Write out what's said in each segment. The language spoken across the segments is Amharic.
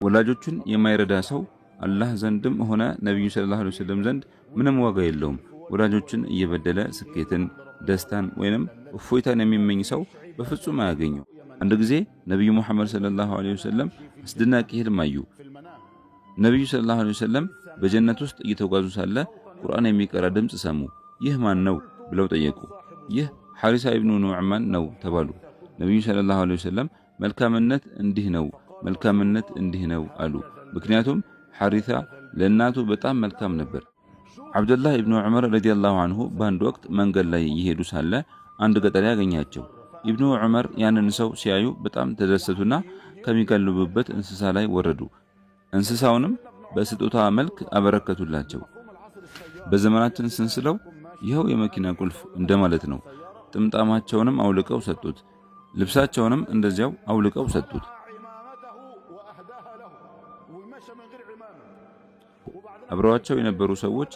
ወላጆቹን የማይረዳ ሰው አላህ ዘንድም ሆነ ነብዩ ሰለላሁ ዐለይሂ ወሰለም ዘንድ ምንም ዋጋ የለውም። ወላጆችን እየበደለ ስኬትን፣ ደስታን ወይንም እፎይታን የሚመኝ ሰው በፍጹም አያገኘው። አንድ ጊዜ ነብዩ መሐመድ ሰለላሁ ዐለይሂ ወሰለም አስደናቂ ህልም አዩ። ነብዩ ሰለላሁ ዐለይሂ ወሰለም በጀነት ውስጥ እየተጓዙ ሳለ ቁርአን የሚቀራ ድምጽ ሰሙ። ይህ ማን ነው ብለው ጠየቁ። ይህ ሐሪሳ ኢብኑ ኑዕማን ነው ተባሉ። ነብዩ ሰለላሁ ዐለይሂ ወሰለም መልካምነት እንዲህ ነው፣ መልካምነት እንዲህ ነው አሉ። ምክንያቱም ሐሪሳ ለእናቱ በጣም መልካም ነበር። አብዱላህ ኢብኑ ዑመር ረዲየላሁ ዐንሁ በአንድ ወቅት መንገድ ላይ እየሄዱ ሳለ አንድ ገጠር ያገኛቸው። ኢብኑ ዑመር ያንን ሰው ሲያዩ በጣም ተደሰቱና ከሚቀልቡበት እንስሳ ላይ ወረዱ። እንስሳውንም በስጦታ መልክ አበረከቱላቸው። በዘመናችን ስንስለው ይኸው የመኪና ቁልፍ እንደማለት ነው። ጥምጣማቸውንም አውልቀው ሰጡት። ልብሳቸውንም እንደዚያው አውልቀው ሰጡት። አብረዋቸው የነበሩ ሰዎች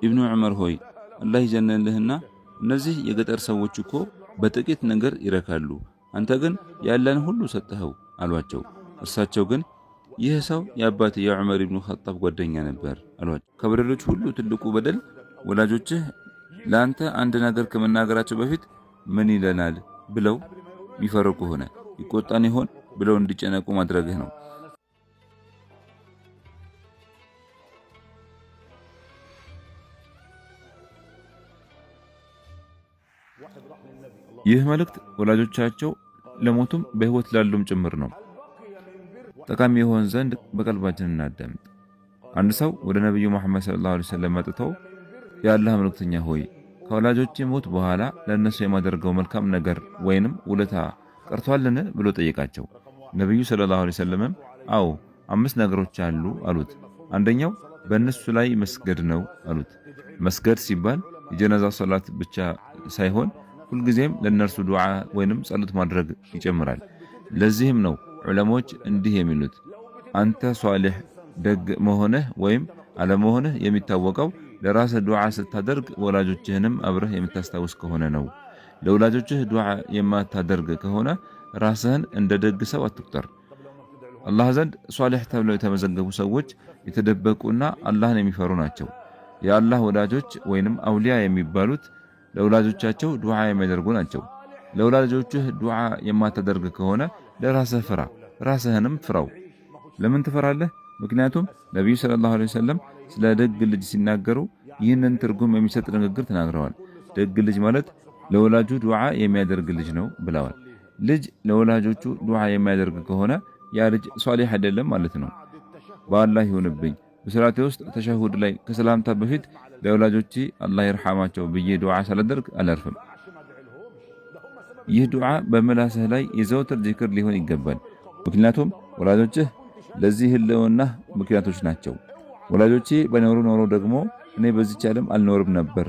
ኢብኑ ዑመር ሆይ አላህ ይዘንልህና እነዚህ የገጠር ሰዎች እኮ በጥቂት ነገር ይረካሉ፣ አንተ ግን ያለን ሁሉ ሰጠኸው አሏቸው። እርሳቸው ግን ይህ ሰው የአባቴ የዑመር ኢብኑ ኸጣብ ጓደኛ ነበር አሏቸው። ከበደሎች ሁሉ ትልቁ በደል ወላጆችህ ለአንተ አንድ ነገር ከመናገራቸው በፊት ምን ይለናል ብለው የሚፈሩ ከሆነ ይቆጣን ይሆን ብለው እንዲጨነቁ ማድረግህ ነው። ይህ መልእክት ወላጆቻቸው ለሞቱም በህይወት ላሉም ጭምር ነው። ጠቃሚ ይሆን ዘንድ በቀልባችን እናዳምጥ። አንድ ሰው ወደ ነብዩ መሐመድ ሰለላሁ ዐለይሂ ወሰለም መጥቶ የአላህ መልእክተኛ ሆይ ከወላጆቼ ሞት በኋላ ለነሱ የማደርገው መልካም ነገር ወይንም ውለታ ቀርቷልን ብሎ ጠየቃቸው። ነብዩ ሰለላሁ ዐለይሂ ወሰለም አዎ 5 ነገሮች አሉ አሉት። አንደኛው በእነሱ ላይ መስገድ ነው አሉት። መስገድ ሲባል የጀናዛ ሶላት ብቻ ሳይሆን ሁልጊዜም ለነርሱ ዱዓ ወይንም ጸሎት ማድረግ ይጨምራል። ለዚህም ነው ዑለሞች እንዲህ የሚሉት አንተ ሷሊህ ደግ መሆንህ ወይም አለመሆንህ የሚታወቀው ለራስህ ዱዓ ስታደርግ ወላጆችህንም አብረህ የምታስታውስ ከሆነ ነው። ለወላጆችህ ዱዓ የማታደርግ ከሆነ ራስህን እንደ ደግ ሰው አትቁጠር። አላህ ዘንድ ሷሊህ ተብለው የተመዘገቡ ሰዎች የተደበቁና አላህን የሚፈሩ ናቸው። የአላህ ወዳጆች ወይንም አውሊያ የሚባሉት ለወላጆቻቸው ዱዓ የሚያደርጉ ናቸው። ለወላጆችህ ዱዓ የማታደርግ ከሆነ ለራስህ ፍራ፣ ራስህንም ፍራው። ለምን ትፈራለህ? ምክንያቱም ነብዩ ሰለላሁ ዐለይሂ ወሰለም ስለ ደግ ልጅ ሲናገሩ ይህንን ትርጉም የሚሰጥ ንግግር ተናግረዋል። ደግ ልጅ ማለት ለወላጁ ዱዓ የሚያደርግ ልጅ ነው ብለዋል። ልጅ ለወላጆቹ ዱዓ የሚያደርግ ከሆነ ያ ልጅ ሷሊህ አይደለም ማለት ነው። በአላህ ይሁንብኝ በሰላቴ ውስጥ ተሸሁድ ላይ ከሰላምታ በፊት ለወላጆቼ አላህ ይርሐማቸው ብዬ ዱዓ ሳላደርግ አላርፍም። ይህ ዱዓ በመላስህ ላይ የዘወትር ዚክር ሊሆን ይገባል። ምክንያቱም ወላጆችህ ለዚህ ህልውና ምክንያቶች ናቸው። ወላጆቼ ባይኖሩ ኖሮ ደግሞ እኔ በዚች ዓለም አልኖርም ነበር።